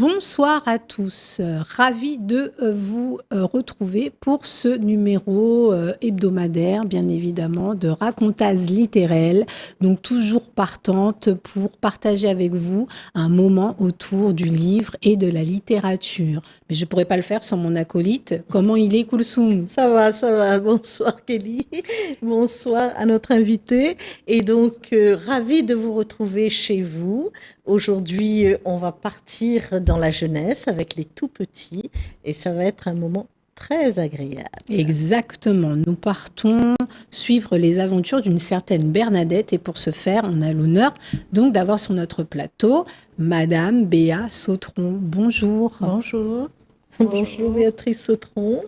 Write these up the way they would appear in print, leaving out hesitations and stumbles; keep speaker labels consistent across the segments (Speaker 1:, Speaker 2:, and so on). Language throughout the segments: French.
Speaker 1: Bonsoir à tous, ravi de vous retrouver pour ce numéro hebdomadaire, bien évidemment, de Racontaz littéraire, donc toujours partante pour partager avec vous un moment autour du livre et de la littérature. Mais je ne pourrais pas le faire sans mon acolyte. Comment il est, Koulsoum?
Speaker 2: Ça va. Bonsoir Kelly, bonsoir à notre invité. Et donc, ravi de vous retrouver chez vous. Aujourd'hui, on va partir dans la jeunesse avec les tout petits et ça va être un moment très agréable.
Speaker 1: Exactement, nous partons suivre les aventures d'une certaine Bernadette et pour ce faire, on a l'honneur donc d'avoir sur notre plateau Madame Béa Sautron. Bonjour.
Speaker 2: Bonjour Béatrice Sautron.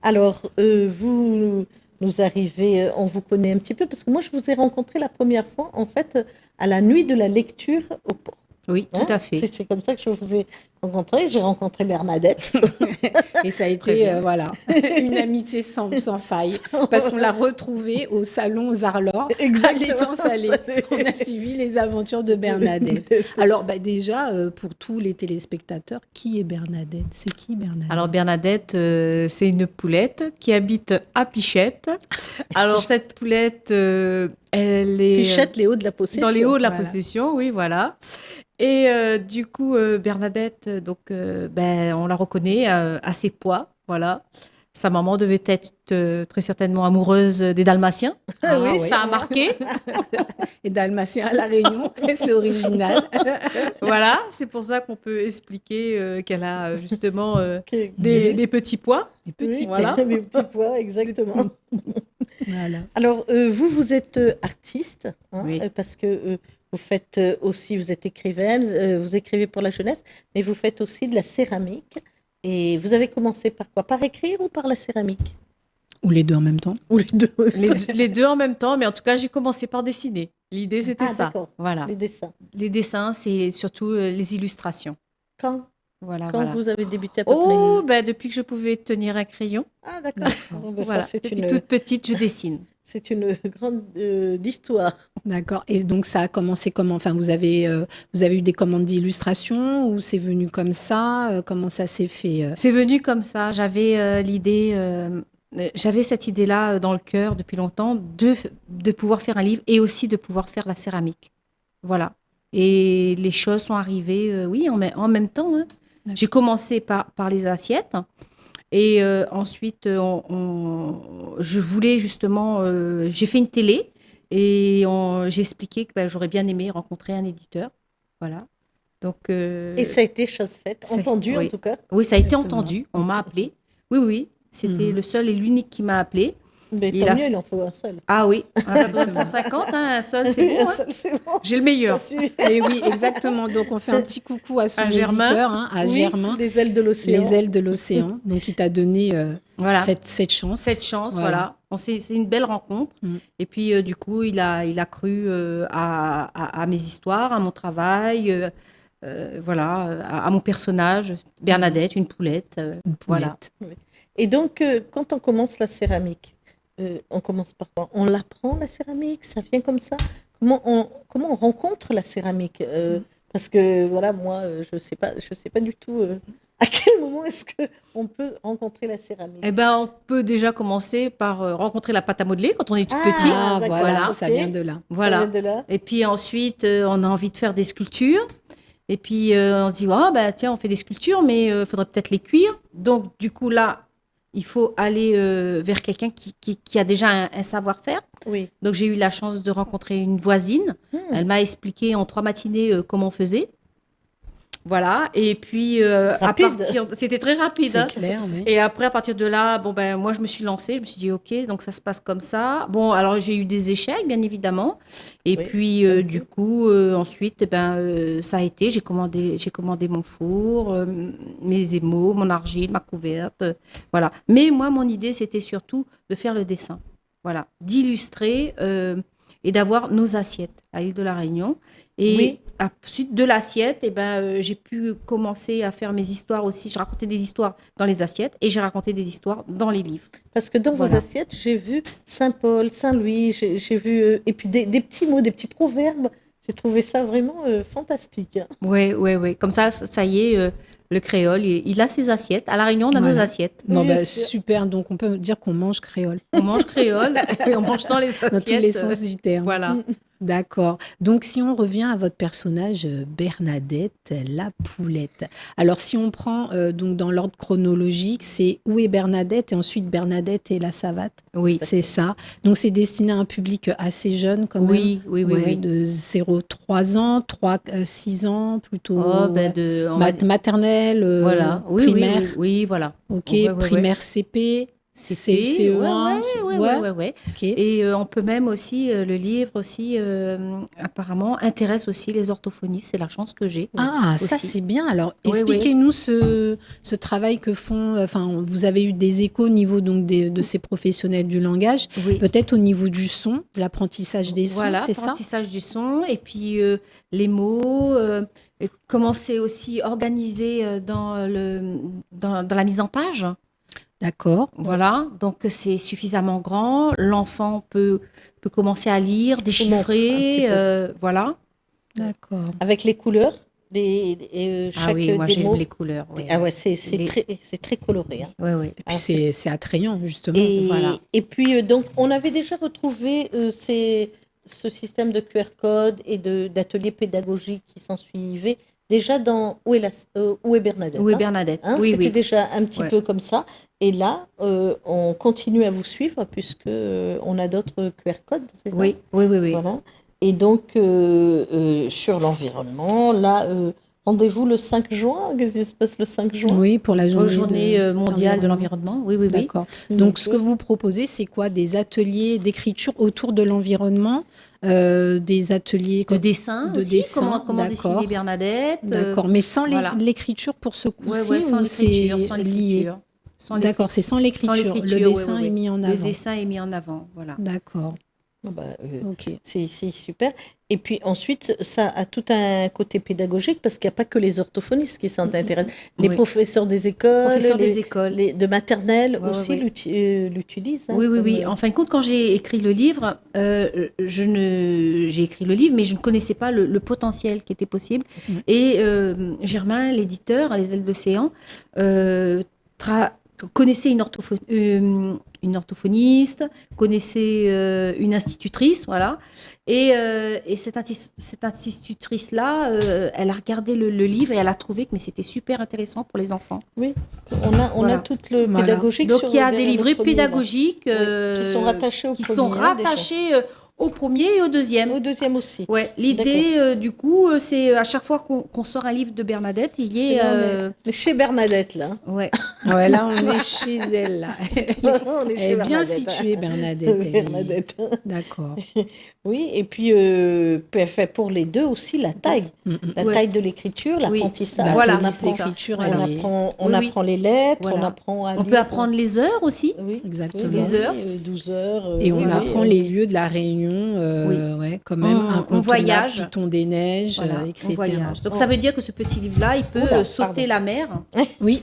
Speaker 2: Alors, vous nous arrivez, on vous connaît un petit peu parce que moi je vous ai rencontré la première fois en fait à la nuit de la lecture au port.
Speaker 1: Oui, tout à fait.
Speaker 2: C'est comme ça que je vous ai rencontré. J'ai rencontré Bernadette.
Speaker 1: Et ça a été voilà, une amitié sans faille. Parce qu'on l'a retrouvée au salon Zarlor.
Speaker 2: Exactement.
Speaker 1: On a suivi les aventures de Bernadette. Alors déjà, pour tous les téléspectateurs, qui est Bernadette? C'est qui Bernadette?
Speaker 3: Alors Bernadette, c'est une poulette qui habite à Pichette. Alors cette poulette, elle est...
Speaker 2: Pichette, les Hauts de la Possession.
Speaker 3: Dans les Hauts de la Possession, oui, voilà. Et du coup, Bernadette, donc, on la reconnaît à ses poids, voilà. Sa maman devait être très certainement amoureuse des Dalmatiens.
Speaker 2: Oui,
Speaker 3: ça a marqué.
Speaker 1: Et Dalmatiens à La Réunion, c'est original.
Speaker 3: Voilà, c'est pour ça qu'on peut expliquer qu'elle a justement des petits pois.
Speaker 2: Des petits pois, exactement.
Speaker 1: Voilà.
Speaker 2: Alors, vous êtes artiste,
Speaker 3: oui.
Speaker 2: Parce que vous faites aussi, vous êtes écrivaine, vous écrivez pour la jeunesse, mais vous faites aussi de la céramique. Et vous avez commencé par quoi? Par écrire ou par la céramique?
Speaker 1: Ou les deux en même temps?
Speaker 2: Ou les deux.
Speaker 3: Les deux en même temps, mais en tout cas, j'ai commencé par dessiner. L'idée, c'était ça.
Speaker 2: D'accord.
Speaker 3: Voilà.
Speaker 2: Les dessins.
Speaker 3: Les dessins, c'est surtout les illustrations.
Speaker 2: Quand
Speaker 3: Voilà.
Speaker 2: Vous avez débuté à peu près?
Speaker 3: Depuis que je pouvais tenir un crayon.
Speaker 2: Ah, d'accord.
Speaker 3: Voilà. Depuis toute petite, je dessine.
Speaker 2: C'est une grande histoire.
Speaker 1: D'accord. Et donc, ça a commencé comment? Enfin, vous avez eu des commandes d'illustration ou c'est venu comme ça? Comment ça s'est fait?
Speaker 3: C'est venu comme ça. J'avais l'idée... J'avais cette idée-là dans le cœur depuis longtemps de pouvoir faire un livre et aussi de pouvoir faire la céramique. Voilà. Et les choses sont arrivées, en même temps. Hein. J'ai commencé par les assiettes. Et ensuite, je voulais justement... j'ai fait une télé et j'ai expliqué que j'aurais bien aimé rencontrer un éditeur. Voilà. Donc,
Speaker 2: et ça a été chose faite, entendu en tout cas.
Speaker 3: Oui, ça a été entendu. On m'a appelé. Oui. C'était le seul et l'unique qui m'a appelé.
Speaker 2: Mais tant mieux, il en faut un seul.
Speaker 3: Ah oui, on a besoin de 150, un seul, c'est bon.
Speaker 2: Bon.
Speaker 3: J'ai le meilleur.
Speaker 1: Et oui, exactement. Donc, on fait un petit coucou à son éditeur, à Germain.
Speaker 2: Les ailes de l'océan.
Speaker 1: Les ailes de l'océan. Donc, il t'a donné cette chance.
Speaker 3: Cette chance, voilà. C'est une belle rencontre. Et puis, du coup, il a cru à mes histoires, à mon travail, à mon personnage, Bernadette, une poulette. Voilà.
Speaker 2: Oui. Et donc, quand on commence la céramique, on commence par quoi? On l'apprend, la céramique? Ça vient comme ça? Comment on rencontre la céramique? Parce que, voilà, moi, je sais pas du tout à quel moment est-ce qu'on peut rencontrer la céramique.
Speaker 3: Eh ben, on peut déjà commencer par rencontrer la pâte à modeler quand on est tout petit.
Speaker 1: Ah, voilà,
Speaker 2: okay.
Speaker 1: Ça vient de là.
Speaker 3: Voilà.
Speaker 2: Ça vient de là.
Speaker 3: Et puis ensuite, on a envie de faire des sculptures. Et puis, on se dit, tiens, on fait des sculptures, mais il faudrait peut-être les cuire. Donc, du coup, là, il faut aller vers quelqu'un qui a déjà un savoir-faire.
Speaker 2: Oui.
Speaker 3: Donc, j'ai eu la chance de rencontrer une voisine. Elle m'a expliqué en 3 matinées comment on faisait. Voilà. Et puis, c'était très rapide.
Speaker 1: C'est clair, mais...
Speaker 3: Et après, à partir de là, moi, je me suis lancée. Je me suis dit, OK, donc ça se passe comme ça. Bon, alors, j'ai eu des échecs, bien évidemment. Et puis, du coup, ensuite, ça a été. J'ai commandé mon four, mes émaux, mon argile, ma couverte. Voilà. Mais moi, mon idée, c'était surtout de faire le dessin. Voilà. D'illustrer et d'avoir nos assiettes à l'île de la Réunion. Et ensuite de l'assiette, j'ai pu commencer à faire mes histoires aussi. Je racontais des histoires dans les assiettes et j'ai raconté des histoires dans les livres.
Speaker 2: Parce que dans vos assiettes, j'ai vu Saint-Paul, Saint-Louis, j'ai vu et puis des petits mots, des petits proverbes J'ai trouvé ça vraiment fantastique.
Speaker 3: Oui, oui, oui. Comme ça y est, le créole, il a ses assiettes. À La Réunion, on a nos
Speaker 1: Voilà.
Speaker 3: assiettes.
Speaker 1: Bon,
Speaker 2: Bien
Speaker 1: bah,
Speaker 2: sûr.
Speaker 1: super. Donc, on peut dire qu'on mange créole
Speaker 3: On mange créole et on mange dans les assiettes.
Speaker 1: dans tous les sens du terme.
Speaker 3: Voilà.
Speaker 1: D'accord. Donc, si on revient à votre personnage, Bernadette, la poulette. Alors, si on prend donc dans l'ordre chronologique, c'est Où est Bernadette et ensuite Bernadette et la savate.
Speaker 3: Oui.
Speaker 1: C'est ça. Donc, c'est destiné à un public assez jeune, quand même.
Speaker 3: Oui, oui, oui,
Speaker 1: Ouais,
Speaker 3: oui.
Speaker 1: de 0-3 ans, 6 ans, plutôt.
Speaker 3: Oh, ben
Speaker 1: ouais.
Speaker 3: on va dire-
Speaker 1: Maternelle,
Speaker 3: voilà. Oui,
Speaker 1: primaire.
Speaker 3: oui, oui, oui, voilà.
Speaker 1: Ok,
Speaker 3: Ouais, ouais, ouais.
Speaker 1: primaire CP,
Speaker 3: CP,
Speaker 1: CE1.
Speaker 3: ouais.
Speaker 1: Ok.
Speaker 3: Et on peut même aussi, le livre aussi, apparemment, intéresse aussi les orthophonistes. C'est la chance que j'ai.
Speaker 1: Ah, ça
Speaker 3: aussi.
Speaker 1: c'est bien. Alors,
Speaker 3: Oui,
Speaker 1: expliquez-nous ce travail que font. Enfin, vous avez eu des échos au niveau donc de ces professionnels du langage,
Speaker 3: Oui.
Speaker 1: peut-être au niveau du son, de l'apprentissage des sons,
Speaker 3: Voilà,
Speaker 1: c'est ça?
Speaker 3: apprentissage du son et puis les mots, et comment c'est aussi organisé dans la mise en page.
Speaker 1: D'accord.
Speaker 3: Voilà, donc c'est suffisamment grand. L'enfant peut commencer à lire,
Speaker 2: montre un
Speaker 3: déchiffrer,
Speaker 2: petit peu.
Speaker 3: voilà.
Speaker 1: D'accord.
Speaker 2: Avec les couleurs,
Speaker 3: Ah
Speaker 2: chaque
Speaker 3: oui, moi
Speaker 2: des
Speaker 3: j'aime
Speaker 2: mots.
Speaker 3: les couleurs. Ouais.
Speaker 2: Ah ouais, c'est
Speaker 3: Les-
Speaker 2: très coloré. Hein.
Speaker 3: Ouais, ouais.
Speaker 1: Et puis c'est attrayant justement.
Speaker 2: Et,
Speaker 3: voilà.
Speaker 2: et puis, donc, on avait déjà retrouvé ce système de QR code et d'ateliers pédagogiques qui s'en suivaient déjà dans Où est Bernadette.
Speaker 3: Où est
Speaker 2: hein.
Speaker 3: Bernadette?
Speaker 2: Hein,
Speaker 3: Oui,
Speaker 2: c'était
Speaker 3: oui.
Speaker 2: déjà un petit
Speaker 3: Ouais.
Speaker 2: peu comme ça. Et là, on continue à vous suivre puisque on a d'autres QR codes, c'est ça?
Speaker 3: Oui, oui, oui, oui.
Speaker 2: Voilà. Et donc, sur l'environnement, là, rendez-vous le 5 juin. Qu'est-ce qui se passe le 5 juin?
Speaker 1: Oui, pour la journée,
Speaker 3: Journée mondiale de
Speaker 1: l'environnement.
Speaker 3: l'environnement. Oui, oui, oui.
Speaker 1: D'accord. Donc, ce que vous proposez, c'est quoi? Des ateliers d'écriture autour de l'environnement, des ateliers
Speaker 3: De dessin
Speaker 1: de
Speaker 3: aussi,
Speaker 1: dessin,
Speaker 3: comment
Speaker 1: d'accord.
Speaker 3: dessiner Bernadette.
Speaker 1: D'accord, mais sans
Speaker 3: voilà.
Speaker 1: l'écriture pour ce
Speaker 3: Ouais,
Speaker 1: coup-ci
Speaker 3: ouais, sans
Speaker 1: ou
Speaker 3: l'écriture,
Speaker 1: c'est
Speaker 3: sans
Speaker 1: lié?
Speaker 3: l'écriture. Sans
Speaker 1: D'accord, c'est sans
Speaker 3: Sans
Speaker 1: l'écriture.
Speaker 3: l'écriture,
Speaker 1: Le
Speaker 3: ouais,
Speaker 1: dessin
Speaker 3: ouais, ouais.
Speaker 1: est mis en
Speaker 3: Le
Speaker 1: avant.
Speaker 3: dessin est mis en avant, voilà.
Speaker 1: D'accord,
Speaker 2: Ah bah,
Speaker 1: ok.
Speaker 2: c'est super. Et puis ensuite, ça a tout un côté pédagogique parce qu'il n'y a pas que les orthophonistes qui s'en intéressent. Les
Speaker 3: Oui.
Speaker 2: professeurs des écoles,
Speaker 3: Professeurs des écoles.
Speaker 2: de maternelle
Speaker 3: Ouais,
Speaker 2: aussi
Speaker 3: ouais, ouais.
Speaker 2: l'utilisent. hein,
Speaker 3: Oui, oui,
Speaker 2: comme,
Speaker 3: oui. En fin de compte, quand j'ai écrit le livre, j'ai écrit le livre, mais je ne connaissais pas le potentiel qui était possible. Et Germain, l'éditeur, à Les Ailes de l'Océan, connaissait une orthophoniste, connaissait une institutrice, voilà. Et cette institutrice-là, elle a regardé le livre et elle a trouvé que mais c'était super intéressant pour les enfants.
Speaker 2: Oui, on a
Speaker 3: Voilà.
Speaker 2: toute le
Speaker 1: Voilà.
Speaker 2: pédagogique.
Speaker 3: Donc il y a
Speaker 2: derrière
Speaker 3: des livrets
Speaker 2: notre livre.
Speaker 3: pédagogiques
Speaker 2: qui sont rattachés au
Speaker 3: qui
Speaker 2: premier,
Speaker 3: sont
Speaker 2: hein, déjà.
Speaker 3: rattachés au premier et au deuxième.
Speaker 2: Au deuxième aussi.
Speaker 3: Ouais, l'idée du coup, c'est à chaque fois qu'on sort un livre de Bernadette, il y
Speaker 2: Et
Speaker 3: est
Speaker 2: là, on est chez Bernadette, là.
Speaker 3: ouais.
Speaker 1: Ouais, là, on est chez elle, là.
Speaker 2: On est
Speaker 1: Elle
Speaker 2: chez
Speaker 1: est bien
Speaker 2: Bernadette, hein.
Speaker 1: située, Bernadette. Elle est-
Speaker 2: Bernadette.
Speaker 1: D'accord.
Speaker 2: Oui, et puis fait pour les deux aussi la taille. La
Speaker 3: Ouais.
Speaker 2: taille de l'écriture, l'apprentissage.
Speaker 3: Voilà,
Speaker 2: on
Speaker 3: c'est
Speaker 2: apprend,
Speaker 3: ça.
Speaker 1: L'écriture,
Speaker 3: Voilà.
Speaker 1: elle est-
Speaker 2: on
Speaker 3: Oui,
Speaker 2: apprend les lettres,
Speaker 3: Voilà.
Speaker 2: on apprend à
Speaker 3: On
Speaker 2: lire.
Speaker 3: peut apprendre les heures aussi.
Speaker 2: Oui,
Speaker 1: Exactement.
Speaker 2: oui,
Speaker 3: Les heures.
Speaker 2: 12 heures.
Speaker 1: Et on
Speaker 2: oui,
Speaker 1: apprend
Speaker 2: oui,
Speaker 1: les lieux de la Réunion, ouais, quand même,
Speaker 3: On
Speaker 1: incontournable,
Speaker 3: voyage.
Speaker 1: Piton des Neiges,
Speaker 3: Voilà,
Speaker 1: etc.
Speaker 3: on voyage. Donc ça veut dire que ce petit livre-là, il peut
Speaker 2: Oula,
Speaker 3: sauter
Speaker 2: pardon.
Speaker 3: la mer.
Speaker 1: Oui,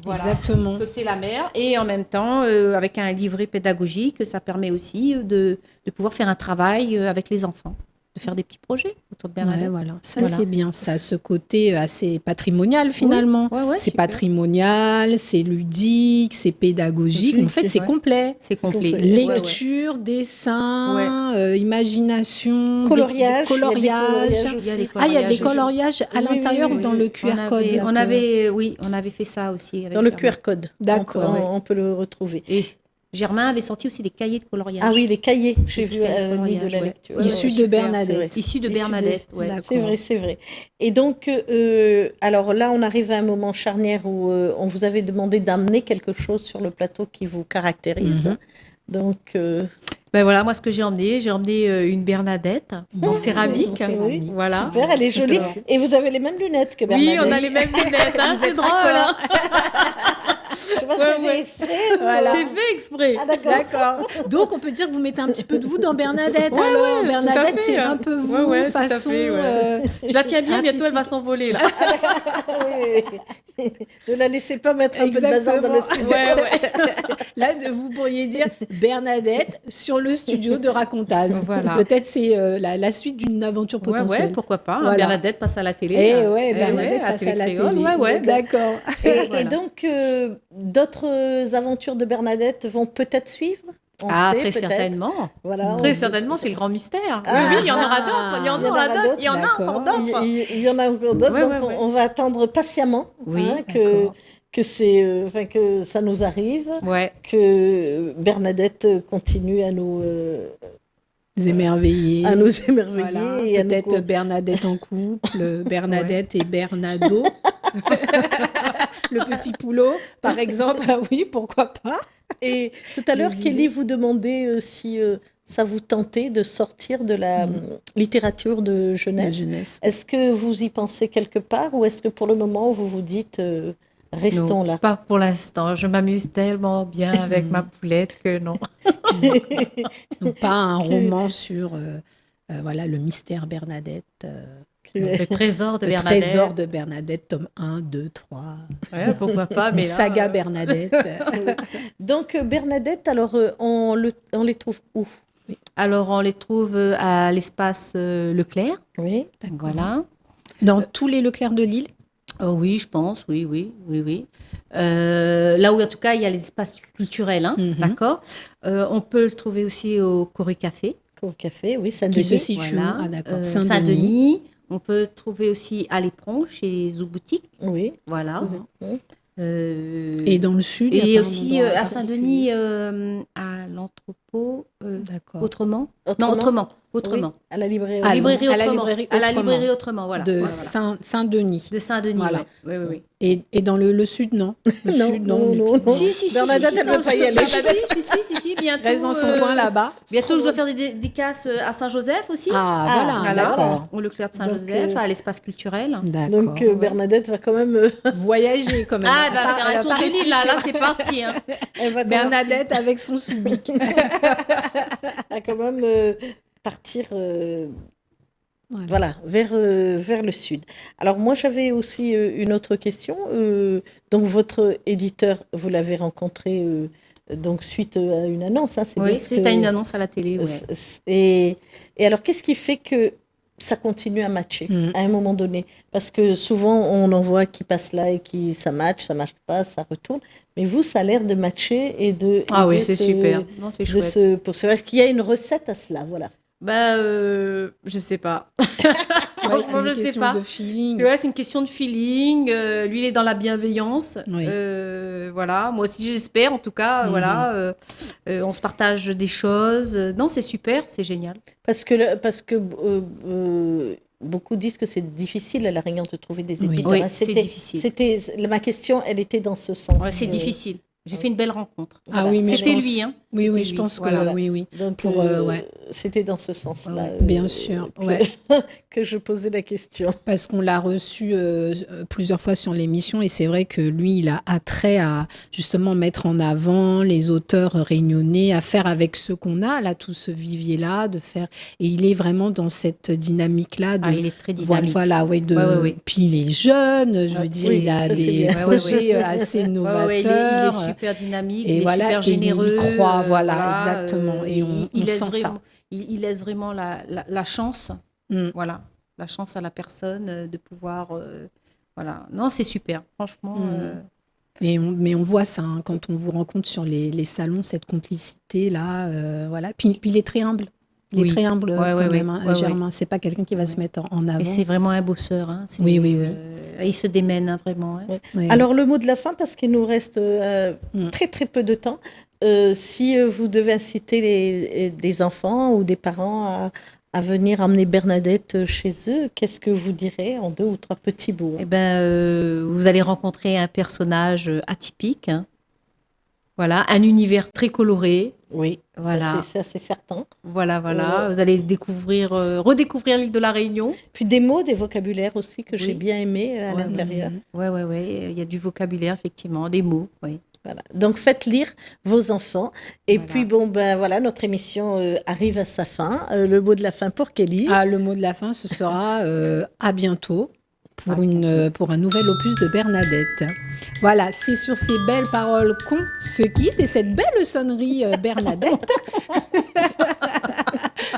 Speaker 3: Voilà.
Speaker 1: exactement.
Speaker 3: Sauter la mer et en même temps, avec un livret pédagogique, ça permet aussi de pouvoir faire un travail avec les enfants, de faire des petits projets autour de Bernadette.
Speaker 1: Ouais, voilà. Ça,
Speaker 3: Voilà.
Speaker 1: c'est bien. Ça a ce côté assez patrimonial, finalement.
Speaker 3: Ouais, ouais,
Speaker 1: C'est
Speaker 3: super.
Speaker 1: patrimonial, c'est ludique, c'est pédagogique.
Speaker 2: Oui,
Speaker 1: En fait,
Speaker 2: c'est
Speaker 1: c'est
Speaker 3: vrai.
Speaker 1: complet.
Speaker 3: C'est complet.
Speaker 2: complet.
Speaker 3: Ouais, ouais.
Speaker 1: Lecture, dessin, imagination,
Speaker 2: Coloriage, il y a des
Speaker 1: coloriage.
Speaker 2: coloriages aussi.
Speaker 3: Il y a des
Speaker 1: Ah, il y a des
Speaker 3: coloriages aussi.
Speaker 1: coloriages à
Speaker 2: Oui,
Speaker 1: l'intérieur
Speaker 2: oui,
Speaker 1: ou
Speaker 2: oui,
Speaker 1: dans
Speaker 2: oui.
Speaker 1: le QR code?
Speaker 3: On avait fait ça aussi. Avec
Speaker 2: Dans le
Speaker 3: Germain.
Speaker 2: QR code.
Speaker 1: D'accord,
Speaker 2: On peut le retrouver.
Speaker 3: Et Germain avait sorti aussi des cahiers de coloriage.
Speaker 2: Ah oui, les cahiers, j'ai
Speaker 3: petits
Speaker 2: vu
Speaker 3: cahiers de
Speaker 2: ni de
Speaker 3: coloriage,
Speaker 2: la
Speaker 3: ouais.
Speaker 2: lecture.
Speaker 3: Ouais,
Speaker 1: Issus
Speaker 3: ouais,
Speaker 1: de
Speaker 3: super,
Speaker 1: Bernadette.
Speaker 2: c'est vrai.
Speaker 3: Issus de
Speaker 2: Issus
Speaker 3: Bernadette, ouais.
Speaker 1: D'accord.
Speaker 2: C'est vrai, c'est vrai. Et donc, alors là, on arrive à un moment charnière où on vous avait demandé d'amener quelque chose sur le plateau qui vous caractérise. Donc,
Speaker 3: Ben voilà, moi ce que j'ai emmené une Bernadette en céramique.
Speaker 2: oui,
Speaker 3: Voilà.
Speaker 2: super, elle est
Speaker 3: Ça,
Speaker 2: jolie.
Speaker 3: c'est-
Speaker 2: Et vous avez les mêmes lunettes que Bernadette.
Speaker 3: Oui, on a les mêmes lunettes, hein, c'est drôle. Hein.
Speaker 2: Je sais pas si
Speaker 3: Ouais,
Speaker 2: c'est
Speaker 3: ouais.
Speaker 2: exprès. ou-
Speaker 1: Voilà.
Speaker 3: C'est fait exprès.
Speaker 2: Ah, d'accord.
Speaker 1: Donc, on peut dire que vous mettez un petit peu de vous dans Bernadette.
Speaker 3: Ouais,
Speaker 1: alors,
Speaker 3: ouais, tout à
Speaker 1: Bernadette,
Speaker 3: fait,
Speaker 1: c'est
Speaker 3: hein.
Speaker 1: un peu vous,
Speaker 3: Ouais, ouais, tout à
Speaker 1: façon.
Speaker 3: fait, ouais. Je la tiens bien, bientôt elle va s'envoler là.
Speaker 2: Oui, oui. Ne la laissez pas mettre un peu de bazar dans le studio.
Speaker 3: Ouais, ouais.
Speaker 1: Là, vous pourriez dire Bernadette sur le studio de Racontaz.
Speaker 3: Voilà.
Speaker 1: Peut-être c'est la suite d'une aventure
Speaker 3: Ouais,
Speaker 1: potentielle.
Speaker 3: ouais, pourquoi pas. Hein,
Speaker 1: Voilà.
Speaker 3: Bernadette passe à la télé.
Speaker 1: Eh
Speaker 3: hein.
Speaker 1: ouais,
Speaker 3: Eh
Speaker 1: Bernadette
Speaker 3: ouais,
Speaker 1: passe à la télé.
Speaker 3: Créole, ouais, ouais.
Speaker 1: D'accord.
Speaker 2: Et
Speaker 3: Voilà.
Speaker 2: donc, d'autres aventures de Bernadette vont peut-être suivre. On
Speaker 3: Ah,
Speaker 2: sait,
Speaker 3: très
Speaker 2: peut-être.
Speaker 3: certainement.
Speaker 2: Voilà,
Speaker 3: Très
Speaker 2: on-
Speaker 3: certainement, c'est le grand mystère.
Speaker 2: Ah,
Speaker 3: oui, il y en aura
Speaker 2: ah,
Speaker 3: d'autres. Il y en
Speaker 2: il y en
Speaker 3: aura
Speaker 2: aura
Speaker 3: d'autres. Il y en a
Speaker 1: d'autres,
Speaker 3: encore
Speaker 1: d'accord.
Speaker 3: d'autres.
Speaker 2: Il y en a encore d'autres,
Speaker 3: Ouais,
Speaker 2: donc
Speaker 3: ouais, ouais.
Speaker 2: on va attendre patiemment
Speaker 3: Oui,
Speaker 1: d'accord.
Speaker 2: que ça nous arrive,
Speaker 3: Ouais.
Speaker 2: que Bernadette continue
Speaker 1: Émerveillés.
Speaker 2: à nous émerveiller.
Speaker 1: Voilà,
Speaker 2: et à nous
Speaker 1: peut-être Bernadette en couple, Bernadette et Bernardo. Le petit poulot, par exemple. Ah oui, pourquoi pas.
Speaker 2: Et tout à l'heure,
Speaker 1: Des
Speaker 2: Kelly
Speaker 1: idées.
Speaker 2: vous demandait si ça vous tentait de sortir de la littérature de
Speaker 1: La
Speaker 2: jeunesse.
Speaker 1: jeunesse.
Speaker 2: Est-ce que vous y pensez quelque part ou est-ce que pour le moment, vous vous dites restons
Speaker 3: Non,
Speaker 2: là?
Speaker 3: pas pour l'instant. Je m'amuse tellement bien avec ma poulette que non.
Speaker 1: Donc, pas un roman sur voilà, le mystère Bernadette.
Speaker 3: Le trésor de
Speaker 1: Le
Speaker 3: Bernadette.
Speaker 1: trésor de Bernadette, tome 1, 2, 3.
Speaker 3: Ouais, pourquoi pas, mais
Speaker 1: Une
Speaker 3: là,
Speaker 1: saga Bernadette.
Speaker 2: Donc, Bernadette, alors, on les trouve où?
Speaker 3: Alors, on les trouve à l'espace Leclerc.
Speaker 2: Oui.
Speaker 3: Voilà.
Speaker 1: Dans tous les Leclerc de Lille.
Speaker 3: Oh oui, je pense, oui, oui, oui, oui. Là où, en tout cas, il y a les espaces culturels, hein, d'accord. On peut le trouver aussi au Corée Café.
Speaker 2: Au café, oui,
Speaker 1: Qui
Speaker 2: Saint-Denis.
Speaker 1: se situe
Speaker 3: Voilà.
Speaker 1: où? Ah, d'accord.
Speaker 3: Saint-Denis.
Speaker 1: Saint-Denis.
Speaker 3: On peut le trouver aussi à l'Éperon, chez Zoo Boutique.
Speaker 2: Oui.
Speaker 3: Voilà.
Speaker 2: Mhm.
Speaker 1: Et dans le sud, il y a
Speaker 3: Et
Speaker 1: pas un
Speaker 3: aussi
Speaker 1: endroit
Speaker 3: à
Speaker 1: particulier.
Speaker 3: Saint-Denis, à l'entrepôt.
Speaker 1: D'accord.
Speaker 3: Autrement.
Speaker 2: Autrement.
Speaker 3: Non, autrement. Autrement.
Speaker 2: Oui, à la librairie.
Speaker 1: À
Speaker 3: Librairie
Speaker 1: à la
Speaker 3: autrement.
Speaker 1: librairie
Speaker 3: À la
Speaker 1: Autrement.
Speaker 3: librairie autrement, voilà.
Speaker 1: De
Speaker 3: Voilà, voilà.
Speaker 1: Saint-Denis.
Speaker 3: De Saint-Denis,
Speaker 1: Voilà.
Speaker 3: oui, oui, oui.
Speaker 1: Et dans le sud, non. Le
Speaker 2: Non,
Speaker 1: sud,
Speaker 2: non,
Speaker 1: du
Speaker 2: non,
Speaker 1: tout.
Speaker 2: non.
Speaker 3: Si, si, si.
Speaker 2: Bernadette,
Speaker 3: si,
Speaker 2: elle
Speaker 3: si,
Speaker 2: veut pas y aller.
Speaker 3: Si, bientôt.
Speaker 1: Reste dans son coin là-bas.
Speaker 3: Bientôt, je dois faire des dédicaces à Saint-Joseph aussi.
Speaker 1: Ah, voilà,
Speaker 3: Voilà,
Speaker 1: d'accord.
Speaker 3: au Leclerc de
Speaker 2: Donc,
Speaker 3: Saint-Joseph, à l'espace culturel.
Speaker 1: D'accord.
Speaker 2: Donc, Bernadette va quand même.
Speaker 1: Voyager quand même.
Speaker 3: Ah, elle va
Speaker 1: Elle
Speaker 3: faire un tour
Speaker 1: pas
Speaker 3: de
Speaker 1: rester
Speaker 3: l'île, là,
Speaker 1: sur-
Speaker 3: là, c'est parti. Hein.
Speaker 2: Elle va
Speaker 1: Bernadette avec son soubic.
Speaker 2: quand même partir
Speaker 1: Voilà.
Speaker 2: vers le sud. Alors moi j'avais aussi une autre question. Donc votre éditeur, vous l'avez rencontré donc suite à une annonce, hein, c'est
Speaker 3: Oui,
Speaker 2: bien ce
Speaker 3: c'est
Speaker 2: que-
Speaker 3: une annonce à la télé, ouais.
Speaker 2: Et alors qu'est-ce qui fait que ça continue à matcher à un moment donné? Parce que souvent on en voit qui passent là et qui ça match pas, ça retourne. Mais vous, ça a l'air de matcher et de.
Speaker 3: Ah
Speaker 2: et
Speaker 3: oui,
Speaker 2: de
Speaker 3: c'est
Speaker 2: se-
Speaker 3: super. Non, c'est
Speaker 2: de
Speaker 3: chouette.
Speaker 2: se poursuivre. Est-ce qu'il y a une recette à cela? Voilà.
Speaker 3: Je sais pas.
Speaker 1: Ouais, c'est
Speaker 3: Franchement,
Speaker 1: une
Speaker 3: je sais
Speaker 1: question
Speaker 3: pas.
Speaker 1: de feeling.
Speaker 3: C'est une question de feeling. Lui, il est dans la bienveillance.
Speaker 1: Oui.
Speaker 3: Voilà. Moi aussi, j'espère. En tout cas, voilà. On se partage des choses. Non, c'est super. C'est génial.
Speaker 2: Parce que beaucoup disent que c'est difficile à La Réunion de trouver des éditeurs.
Speaker 3: Oui,
Speaker 2: Hein,
Speaker 3: c'est difficile.
Speaker 2: Ma question, elle était dans ce sens.
Speaker 3: Ouais, c'est difficile. J'ai fait une belle rencontre.
Speaker 1: Ah oui, mais
Speaker 3: C'était
Speaker 1: je pense-
Speaker 3: lui, hein.
Speaker 1: Oui,
Speaker 3: C'était
Speaker 1: oui,
Speaker 3: lui.
Speaker 1: je pense que
Speaker 3: Voilà.
Speaker 1: oui.
Speaker 2: Donc,
Speaker 1: Pour, ouais.
Speaker 2: c'était dans ce sens-là.
Speaker 1: Bien sûr, ouais.
Speaker 2: Que je posais la question.
Speaker 1: Parce qu'on l'a reçu plusieurs fois sur l'émission et c'est vrai que lui, il a attrait à justement mettre en avant les auteurs réunionnais, à faire avec ce qu'on a, là, tout ce vivier-là, de faire. Et il est vraiment dans cette dynamique-là.
Speaker 3: Ah, il est très dynamique.
Speaker 1: Voilà, ouais,
Speaker 3: Ouais.
Speaker 1: Puis il est jeune, je veux dire,
Speaker 2: oui,
Speaker 1: il a
Speaker 2: ça, c'est
Speaker 1: des
Speaker 2: bien.
Speaker 1: projets assez
Speaker 3: Ouais,
Speaker 1: novateurs.
Speaker 3: ouais, il est super dynamique,
Speaker 1: Et
Speaker 3: il est
Speaker 1: voilà,
Speaker 3: super
Speaker 1: et
Speaker 3: généreux.
Speaker 1: il y croit, voilà, exactement. Et
Speaker 3: il
Speaker 1: on
Speaker 3: laisse
Speaker 1: sent ça.
Speaker 3: vraiment, il laisse vraiment la chance,
Speaker 1: Mm.
Speaker 3: voilà, la chance à la personne de pouvoir, voilà. Non, c'est super, franchement.
Speaker 1: Mais on voit ça hein, quand on vous rencontre sur les salons, cette complicité-là. Voilà. Puis il est très humble. Il
Speaker 3: Oui.
Speaker 1: est très humble
Speaker 3: Ouais,
Speaker 1: quand
Speaker 3: ouais,
Speaker 1: même,
Speaker 3: ouais.
Speaker 1: hein,
Speaker 3: Ouais,
Speaker 1: Germain. C'est pas quelqu'un qui va se mettre en avant.
Speaker 3: Et c'est vraiment un bosseur. Hein.
Speaker 1: Oui.
Speaker 3: Il se démène hein, vraiment. Hein.
Speaker 2: Ouais.
Speaker 1: Ouais.
Speaker 2: Alors, le mot de la fin, parce qu'il nous reste très, très peu de temps. Si vous devez inciter des enfants ou des parents à venir emmener Bernadette chez eux, qu'est-ce que vous direz en 2 ou 3 petits mots?
Speaker 3: Eh ben, vous allez rencontrer un personnage atypique. Hein. Voilà, un univers très coloré.
Speaker 2: Oui,
Speaker 3: Voilà.
Speaker 2: ça c'est certain.
Speaker 3: Voilà. Vous allez redécouvrir l'île de la Réunion.
Speaker 2: Puis des mots, des vocabulaires aussi que j'ai
Speaker 3: Oui.
Speaker 2: bien aimé à l'intérieur.
Speaker 3: Ouais. Il y a du vocabulaire, effectivement, des mots. Oui.
Speaker 2: Voilà. Donc faites lire vos enfants. Et
Speaker 3: Voilà.
Speaker 2: puis voilà, notre émission arrive à sa fin. Le mot de la fin pour Kelly.
Speaker 1: Ah, le mot de la fin, ce sera à bientôt pour un nouvel opus de Bernadette. Voilà, c'est sur ces belles paroles qu'on se quitte et cette belle sonnerie Bernadette.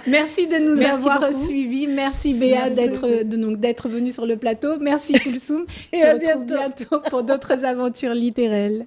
Speaker 1: Merci de nous avoir
Speaker 3: beaucoup.
Speaker 1: suivis. Merci Béa d'être venue sur le plateau. Merci Koulsoum.
Speaker 2: Et
Speaker 1: On se
Speaker 2: à
Speaker 1: retrouve bientôt pour d'autres aventures littéraires.